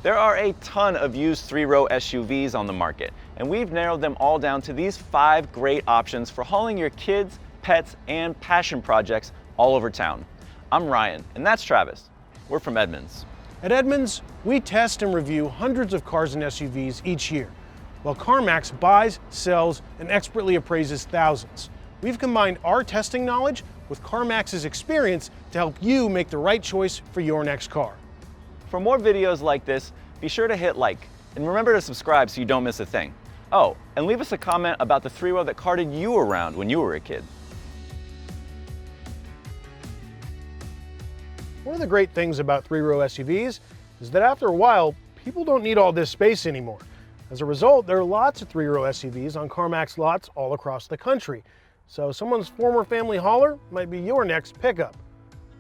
There are a ton of used three-row SUVs on the market, and we've narrowed them all down to these 5 great options for hauling your kids, pets, and passion projects all over town. I'm Ryan, and that's Travis. We're from Edmunds. At Edmunds, we test and review hundreds of cars and SUVs each year, while CarMax buys, sells, and expertly appraises thousands. We've combined our testing knowledge with CarMax's experience to help you make the right choice for your next car. For more videos like this, be sure to hit like, and remember to subscribe so you don't miss a thing. Oh, and leave us a comment about the three-row that carted you around when you were a kid. One of the great things about three-row SUVs is that after a while, people don't need all this space anymore. As a result, there are lots of three-row SUVs on CarMax lots all across the country. So someone's former family hauler might be your next pickup.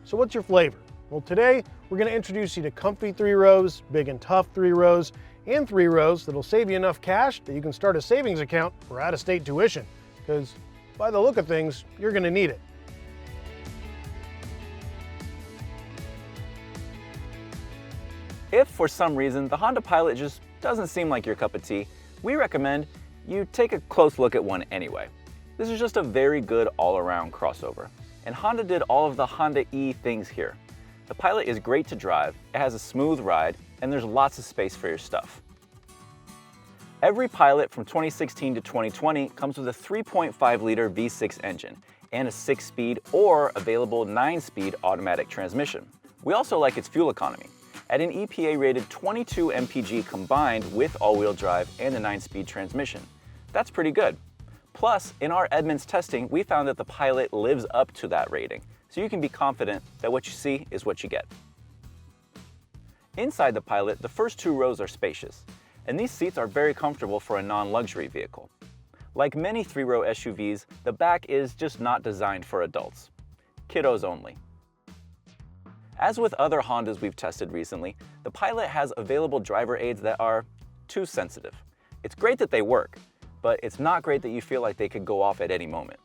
So what's your flavor? Well, today we're going to introduce you to comfy three-rows, big and tough three-rows, and three-rows that'll save you enough cash that you can start a savings account for out-of-state tuition. Because by the look of things, you're going to need it. If for some reason the Honda Pilot just doesn't seem like your cup of tea, we recommend you take a close look at one anyway. This is just a very good all-around crossover, and Honda did all of the Honda E things here. The Pilot is great to drive, it has a smooth ride, and there's lots of space for your stuff. Every Pilot from 2016 to 2020 comes with a 3.5-liter V6 engine and a 6-speed or available 9-speed automatic transmission. We also like its fuel economy. At an EPA-rated 22 mpg combined with all-wheel drive and a 9-speed transmission. That's pretty good. Plus, in our Edmunds testing, we found that the Pilot lives up to that rating, so you can be confident that what you see is what you get. Inside the Pilot, the first 2 rows are spacious, and these seats are very comfortable for a non-luxury vehicle. Like many three-row SUVs, the back is just not designed for adults. Kiddos only. As with other Hondas we've tested recently, the Pilot has available driver aids that are too sensitive. It's great that they work, but it's not great that you feel like they could go off at any moment.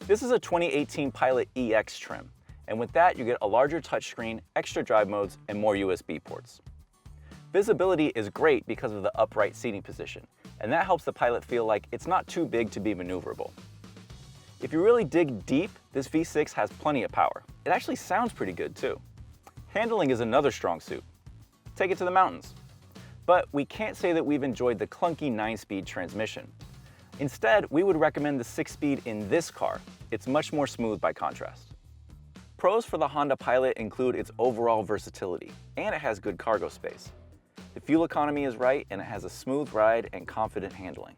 This is a 2018 Pilot EX trim, and with that you get a larger touchscreen, extra drive modes, and more USB ports. Visibility is great because of the upright seating position, and that helps the Pilot feel like it's not too big to be maneuverable. If you really dig deep, this V6 has plenty of power. It actually sounds pretty good too. Handling is another strong suit. Take it to the mountains. But we can't say that we've enjoyed the clunky 9-speed transmission. Instead, we would recommend the 6-speed in this car. It's much more smooth by contrast. Pros for the Honda Pilot include its overall versatility, and it has good cargo space. The fuel economy is right, and it has a smooth ride and confident handling.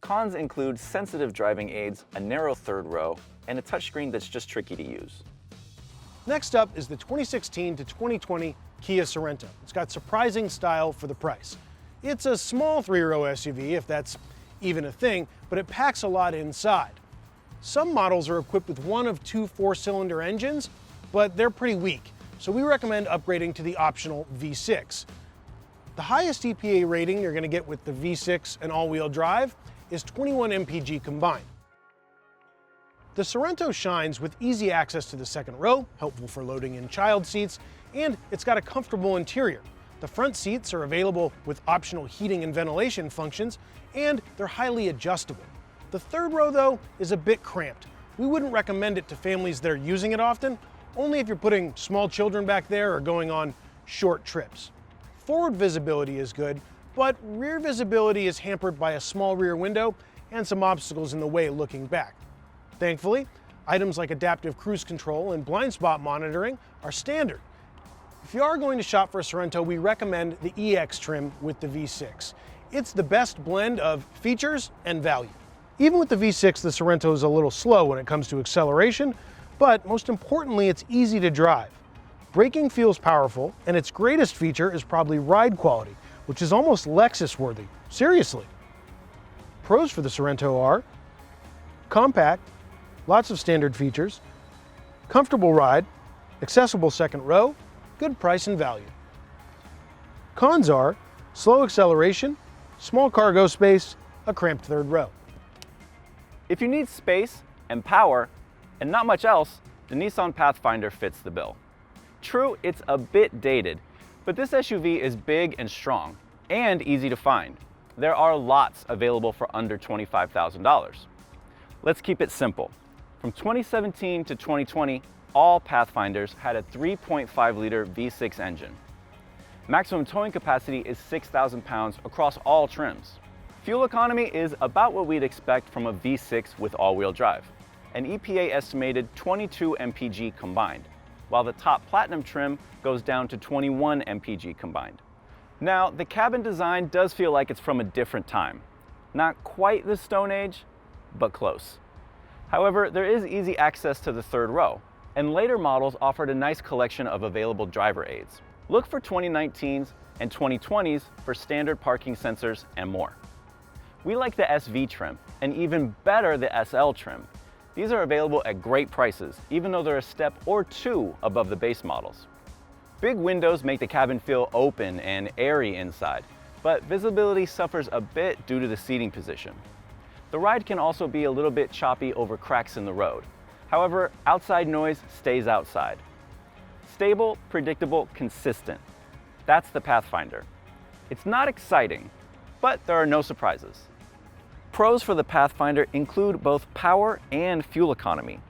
Cons include sensitive driving aids, a narrow third row, and a touchscreen that's just tricky to use. Next up is the 2016 to 2020 Kia Sorento. It's got surprising style for the price. It's a small three-row SUV, if that's even a thing, but it packs a lot inside. Some models are equipped with one of 2 4-cylinder engines, but they're pretty weak, so we recommend upgrading to the optional V6. The highest EPA rating you're going to get with the V6 and all-wheel drive is 21 mpg combined. The Sorento shines with easy access to the second row, helpful for loading in child seats, and it's got a comfortable interior. The front seats are available with optional heating and ventilation functions, and they're highly adjustable. The third row, though, is a bit cramped. We wouldn't recommend it to families that are using it often, only if you're putting small children back there or going on short trips. Forward visibility is good, but rear visibility is hampered by a small rear window and some obstacles in the way looking back. Thankfully, items like adaptive cruise control and blind spot monitoring are standard. If you are going to shop for a Sorento, we recommend the EX trim with the V6. It's the best blend of features and value. Even with the V6, the Sorento is a little slow when it comes to acceleration, but most importantly, it's easy to drive. Braking feels powerful, and its greatest feature is probably ride quality, which is almost Lexus-worthy. Seriously. Pros for the Sorento are compact, lots of standard features, comfortable ride, accessible second row, good price and value. Cons are slow acceleration, small cargo space, a cramped third row. If you need space and power and not much else, the Nissan Pathfinder fits the bill. True, it's a bit dated, But this SUV is big and strong, and easy to find. There are lots available for under $25,000. Let's keep it simple. From 2017 to 2020, all Pathfinders had a 3.5-liter V6 engine. Maximum towing capacity is 6,000 pounds across all trims. Fuel economy is about what we'd expect from a V6 with all-wheel drive, an EPA estimated 22 mpg combined, while the top Platinum trim goes down to 21 mpg combined. Now, the cabin design does feel like it's from a different time. Not quite the Stone Age, but close. However, there is easy access to the third row, and later models offered a nice collection of available driver aids. Look for 2019s and 2020s for standard parking sensors and more. We like the SV trim, and even better the SL trim. These are available at great prices, even though they're a step or two above the base models. Big windows make the cabin feel open and airy inside, but visibility suffers a bit due to the seating position. The ride can also be a little bit choppy over cracks in the road. However, outside noise stays outside. Stable, predictable, consistent. That's the Pathfinder. It's not exciting, but there are no surprises. Pros for the Pathfinder include both power and fuel economy.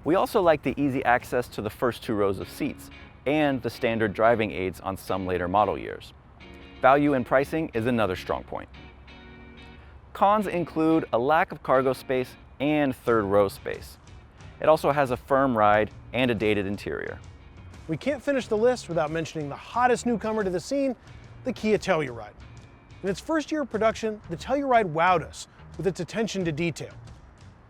We also like the easy access to the first 2 rows of seats and the standard driving aids on some later model years. Value and pricing is another strong point. Cons include a lack of cargo space and third row space. It also has a firm ride and a dated interior. We can't finish the list without mentioning the hottest newcomer to the scene, the Kia Telluride. In its first year of production, the Telluride wowed us with its attention to detail.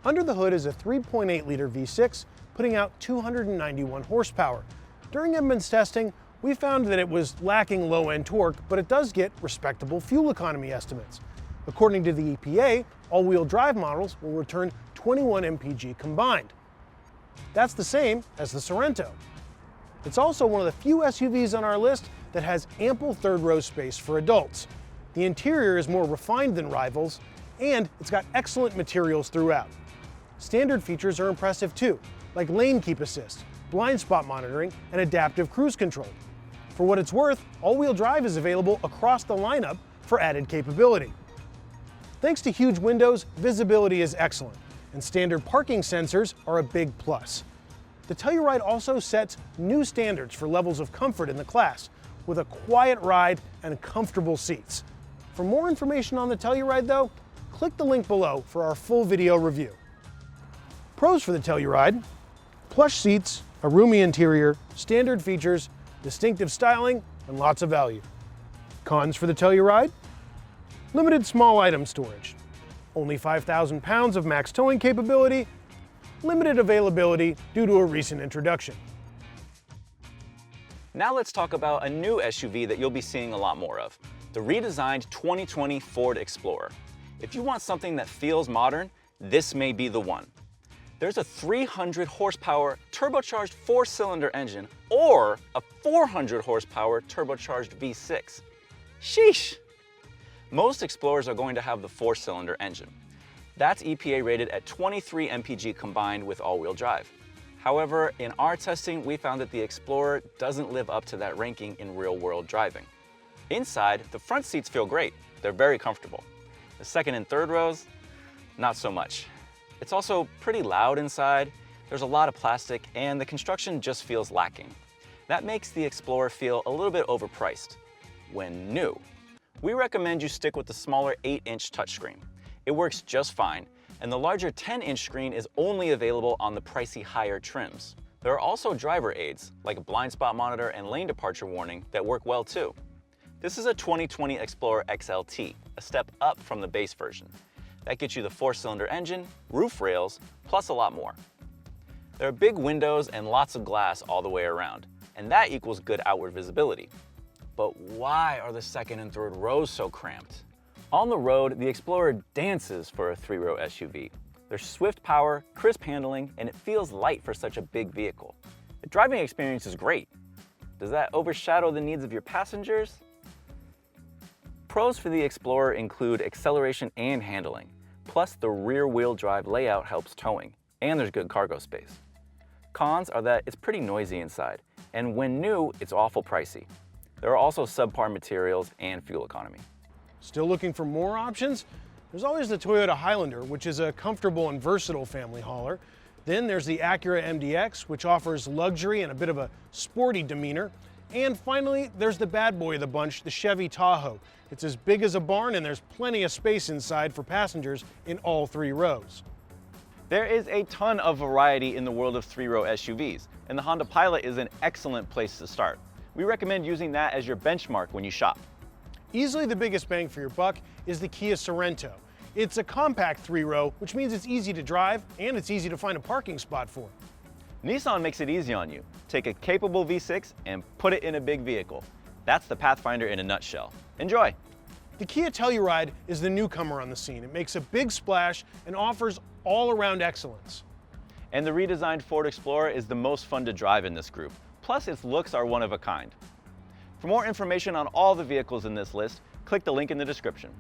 Under the hood is a 3.8-liter V6, putting out 291 horsepower. During Edmunds testing, we found that it was lacking low-end torque, but it does get respectable fuel economy estimates. According to the EPA, all-wheel drive models will return 21 mpg combined. That's the same as the Sorento. It's also one of the few SUVs on our list that has ample third-row space for adults. The interior is more refined than rivals, and it's got excellent materials throughout. Standard features are impressive too, like lane keep assist, blind spot monitoring, and adaptive cruise control. For what it's worth, all-wheel drive is available across the lineup for added capability. Thanks to huge windows, visibility is excellent, and standard parking sensors are a big plus. The Telluride also sets new standards for levels of comfort in the class, with a quiet ride and comfortable seats. For more information on the Telluride though, click the link below for our full video review. Pros for the Telluride: plush seats, a roomy interior, standard features, distinctive styling, and lots of value. Cons for the Telluride: limited small item storage, only 5,000 pounds of max towing capability, limited availability due to a recent introduction. Now let's talk about a new SUV that you'll be seeing a lot more of, the redesigned 2020 Ford Explorer. If you want something that feels modern, this may be the one. There's a 300 horsepower turbocharged 4-cylinder engine or a 400 horsepower turbocharged V6. Sheesh! Most Explorers are going to have the 4-cylinder engine. That's EPA rated at 23 mpg combined with all-wheel drive. However, in our testing, we found that the Explorer doesn't live up to that ranking in real-world driving. Inside, the front seats feel great. They're very comfortable. The second and third rows, not so much. It's also pretty loud inside, there's a lot of plastic, and the construction just feels lacking. That makes the Explorer feel a little bit overpriced. When new, we recommend you stick with the smaller 8-inch touchscreen. It works just fine, and the larger 10-inch screen is only available on the pricey higher trims. There are also driver aids, like a blind spot monitor and lane departure warning, that work well too. This is a 2020 Explorer XLT, a step up from the base version. That gets you the 4-cylinder engine, roof rails, plus a lot more. There are big windows and lots of glass all the way around, and that equals good outward visibility. But why are the second and third rows so cramped? On the road, the Explorer dances for a 3-row SUV. There's swift power, crisp handling, and it feels light for such a big vehicle. The driving experience is great. Does that overshadow the needs of your passengers? Pros for the Explorer include acceleration and handling, plus the rear-wheel drive layout helps towing, and there's good cargo space. Cons are that it's pretty noisy inside, and when new, it's awful pricey. There are also subpar materials and fuel economy. Still looking for more options? There's always the Toyota Highlander, which is a comfortable and versatile family hauler. Then there's the Acura MDX, which offers luxury and a bit of a sporty demeanor. And finally, there's the bad boy of the bunch, the Chevy Tahoe. It's as big as a barn and there's plenty of space inside for passengers in all 3 rows. There is a ton of variety in the world of 3-row SUVs, and the Honda Pilot is an excellent place to start. We recommend using that as your benchmark when you shop. Easily the biggest bang for your buck is the Kia Sorento. It's a compact 3-row, which means it's easy to drive and it's easy to find a parking spot for. Nissan makes it easy on you. Take a capable V6 and put it in a big vehicle. That's the Pathfinder in a nutshell. Enjoy! The Kia Telluride is the newcomer on the scene. It makes a big splash and offers all-around excellence. And the redesigned Ford Explorer is the most fun to drive in this group. Plus, its looks are one of a kind. For more information on all the vehicles in this list, click the link in the description.